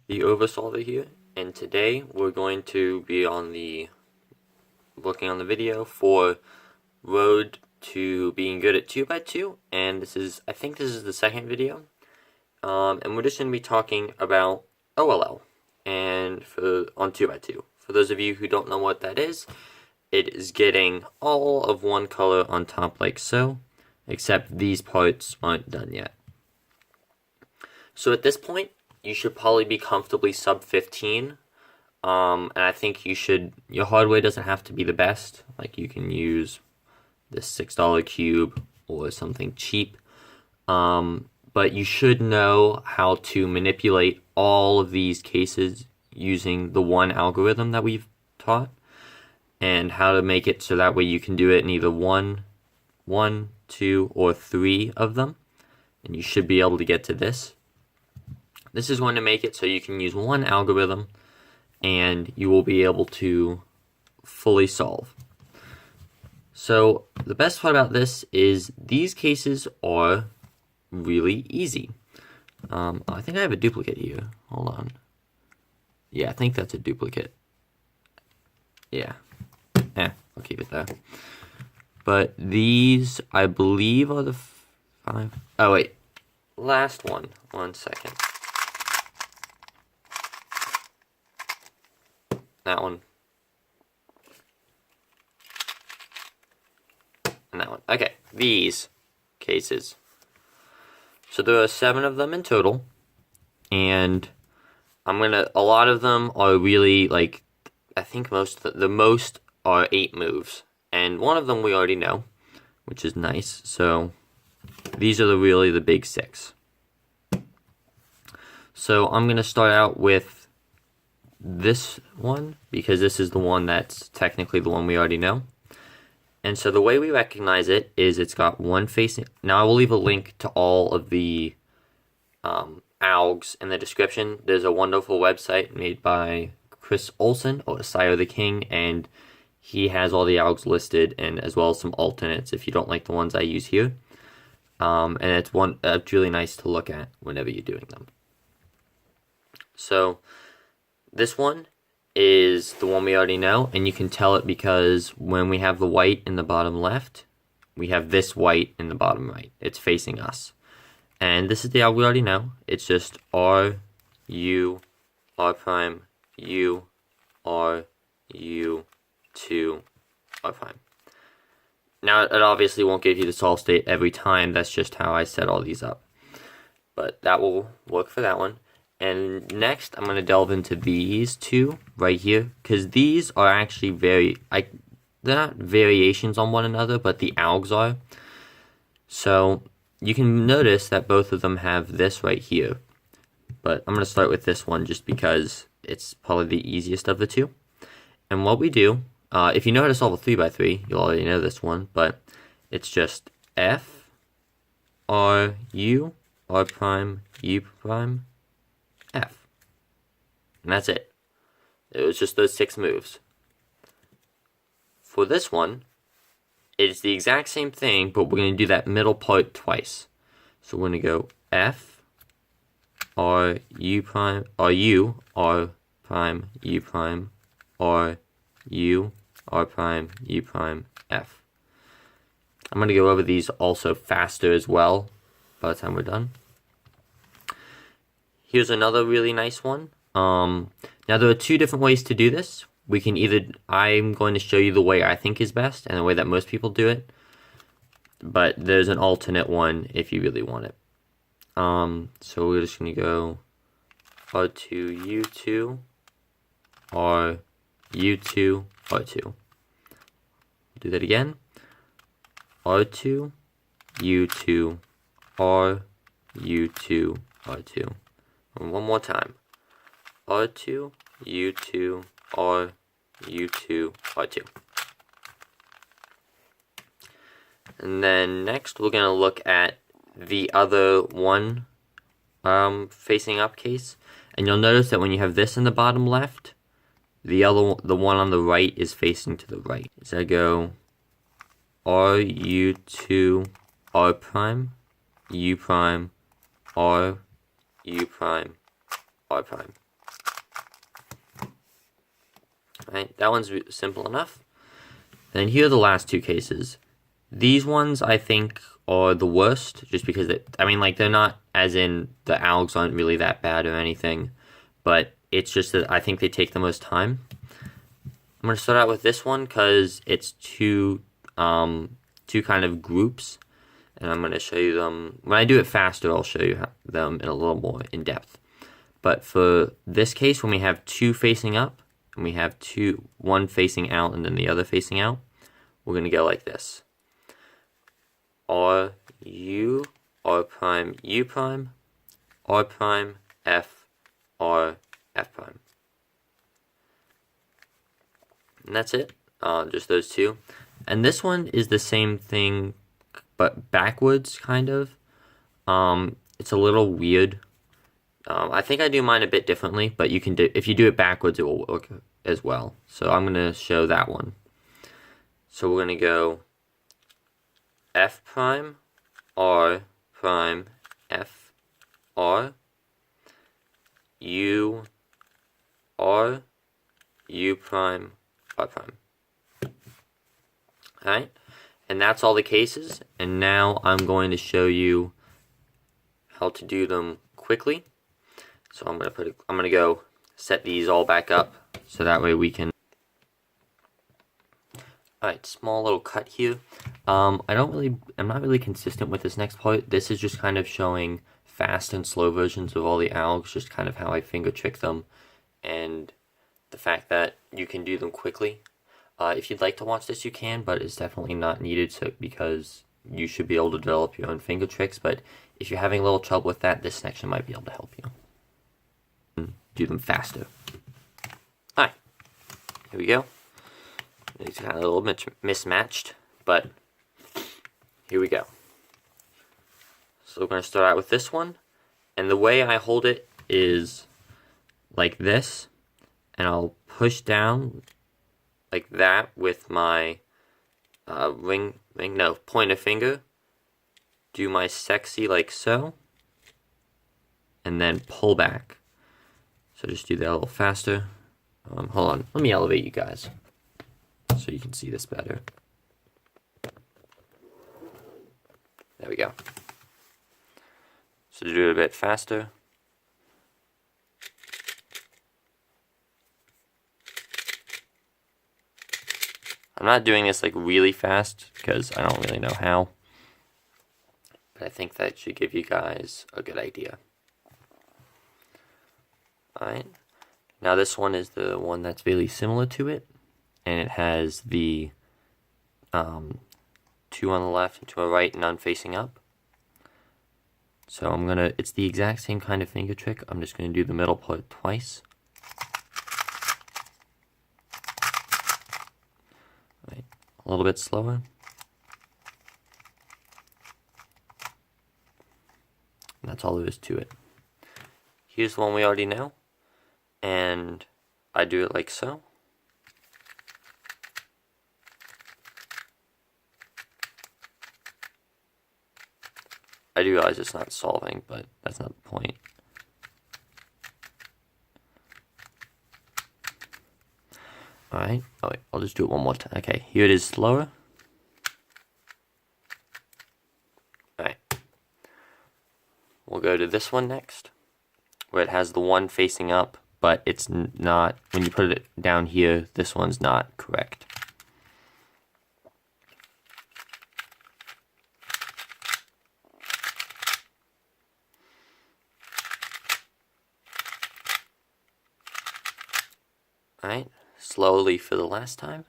the oversolver here, and today we're going to be looking on the video for road to being good at 2x2, and I think this is the second video, and we're just going to be talking about OLL and on 2x2. For those of you who don't know what that is, it is getting all of one color on top like so, except these parts aren't done yet. So at this point, you should probably be comfortably sub 15, and I think your hardware doesn't have to be the best. Like, you can use this $6 cube or something cheap, but you should know how to manipulate all of these cases using the one algorithm that we've taught, and how to make it so that way you can do it in either one, two, or three of them, and you should be able to get to this. This is going to make it so you can use one algorithm and you will be able to fully solve. So the best part about this is these cases are really easy. I think I have a duplicate here. Hold on. Yeah, I think that's a duplicate. Yeah. I'll keep it there. But these, I believe, are the 5. Oh, wait. Last one. 1 second. That one. And that one. Okay, these cases. So there are 7 of them in total. And a lot of them are really, like, I think the most are 8 moves. And one of them we already know, which is nice. So these are really the big 6. So I'm going to start out with this one, because this is the one that's technically the one we already know. And so the way we recognize it is it's got one facing. Now I will leave a link to all of the algs in the description. There's a wonderful website made by Chris Olson, or Sire the King, and he has all the algs listed, and as well as some alternates if you don't like the ones I use here. And it's really nice to look at whenever you're doing them. So this one is the one we already know, and you can tell it because when we have the white in the bottom left, we have this white in the bottom right. It's facing us. And this is the alg we already know. It's just R, U, R prime, U, R, U, 2, R prime. Now, it obviously won't give you the solve state every time. That's just how I set all these up. But that will work for that one. And next, I'm going to delve into these 2 right here, because these are actually they're not variations on one another, but the algs are. So you can notice that both of them have this right here. But I'm going to start with this one just because it's probably the easiest of the 2. And what we do, if you know how to solve a 3x3, you'll already know this one, but it's just F, R, U, R prime, U prime, F. And that's it. It was just those 6 moves. For this one, it's the exact same thing, but we're going to do that middle part twice. So we're going to go F, R, U prime, R, U, R prime, U prime, R, U, R prime, U prime, F. I'm going to go over these also faster as well by the time we're done. Here's another really nice one. Now there are 2 different ways to do this. I'm going to show you the way I think is best and the way that most people do it. But there's an alternate one if you really want it. So we're just going to go R2, U2, R, U2, R2. Do that again. R2, U2, R, U2, R2. And one more time. R2, U2, R, U2, R2. And then next we're going to look at the other one facing up case. And you'll notice that when you have this in the bottom left, the one on the right is facing to the right. So I go R, U2, R prime, U prime, R, U prime, R prime. Alright, that one's simple enough. Then here are the last two cases. These ones I think are the worst, just because they're not, as in the algs aren't really that bad or anything, but it's just that I think they take the most time. I'm going to start out with this one because it's two kind of groups, and I'm going to show you them. When I do it faster, I'll show you them in a little more in depth. But for this case, when we have two facing up, and we have one facing out and then the other facing out, we're going to go like this. R, U, R prime, U prime, R prime, F, R, F prime. And that's it, just those two. And this one is the same thing, but backwards, kind of. It's a little weird. I think I do mine a bit differently, but you can if you do it backwards, it will work as well. So I'm going to show that one. So we're going to go F prime, R prime, F, R, U, R, U prime, R prime. Alright, and that's all the cases, and now I'm going to show you how to do them quickly. So I'm gonna go set these all back up so that way we can. Alright, small little cut here. I'm not really consistent with this next part. This is just kind of showing fast and slow versions of all the algs, just kind of how I finger trick them, and the fact that you can do them quickly. If you'd like to watch this, you can, but it's definitely not needed because you should be able to develop your own finger tricks. But if you're having a little trouble with that, this section might be able to help you do them faster. Alright, here we go. It's kind of a little mismatched, but here we go. So we're going to start out with this one, and the way I hold it is like this, and I'll push down like that with my pointer finger, do my sexy like so, and then pull back. So just do that a little faster. Hold on, let me elevate you guys so you can see this better. There we go. So to do it a bit faster. I'm not doing this like really fast because I don't really know how, but I think that should give you guys a good idea. Alright, now this one is the one that's really similar to it, and it has the two on the left and two on the right, none facing up. So it's the exact same kind of finger trick. I'm just gonna do the middle part twice. Right, a little bit slower. And that's all there is to it. Here's the one we already know, and I do it like so. I do realize it's not solving, but that's not the point. Alright, oh wait, I'll just do it one more time. Okay, here it is slower. Alright. We'll go to this one next, where it has the one facing up, but it's not, when you put it down here, this one's not correct. Alright, slowly for the last time.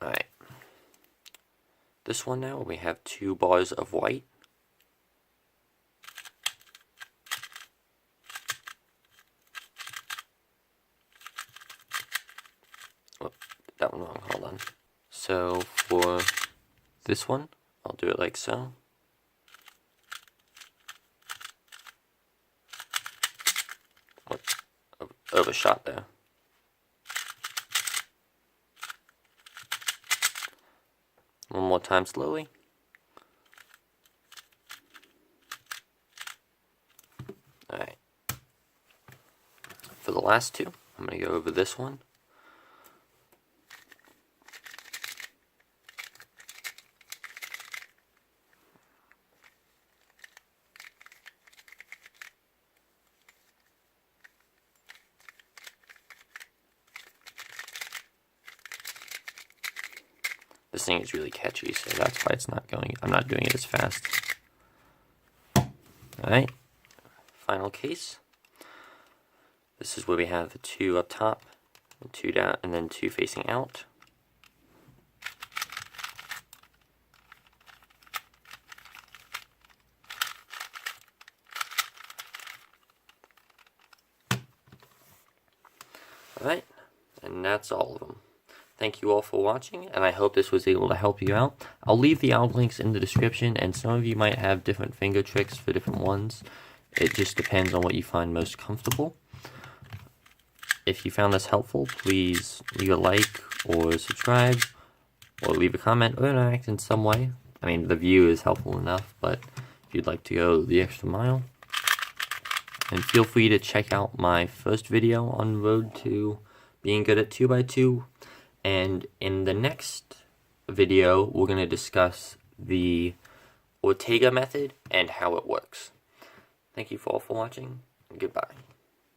Alright. This one now, we have 2 bars of white. Oh, that one wrong, hold on. So for this one, I'll do it like so. Overshot there. One more time slowly. the last two. I'm going to go over this one. This thing is really catchy, so that's why it's not going. I'm not doing it as fast. Alright, final case. This is where we have the two up top, and two down, and then two facing out. Alright, and that's all of them. Thank you all for watching, and I hope this was able to help you out. I'll leave the OLL links in the description, and some of you might have different finger tricks for different ones. It just depends on what you find most comfortable. If you found this helpful, please leave a like or subscribe, or leave a comment or interact in some way. I mean, the view is helpful enough, but if you'd like to go the extra mile. And feel free to check out my first video on road to being good at 2x2. And in the next video, we're going to discuss the Ortega method and how it works. Thank you all for watching, and goodbye.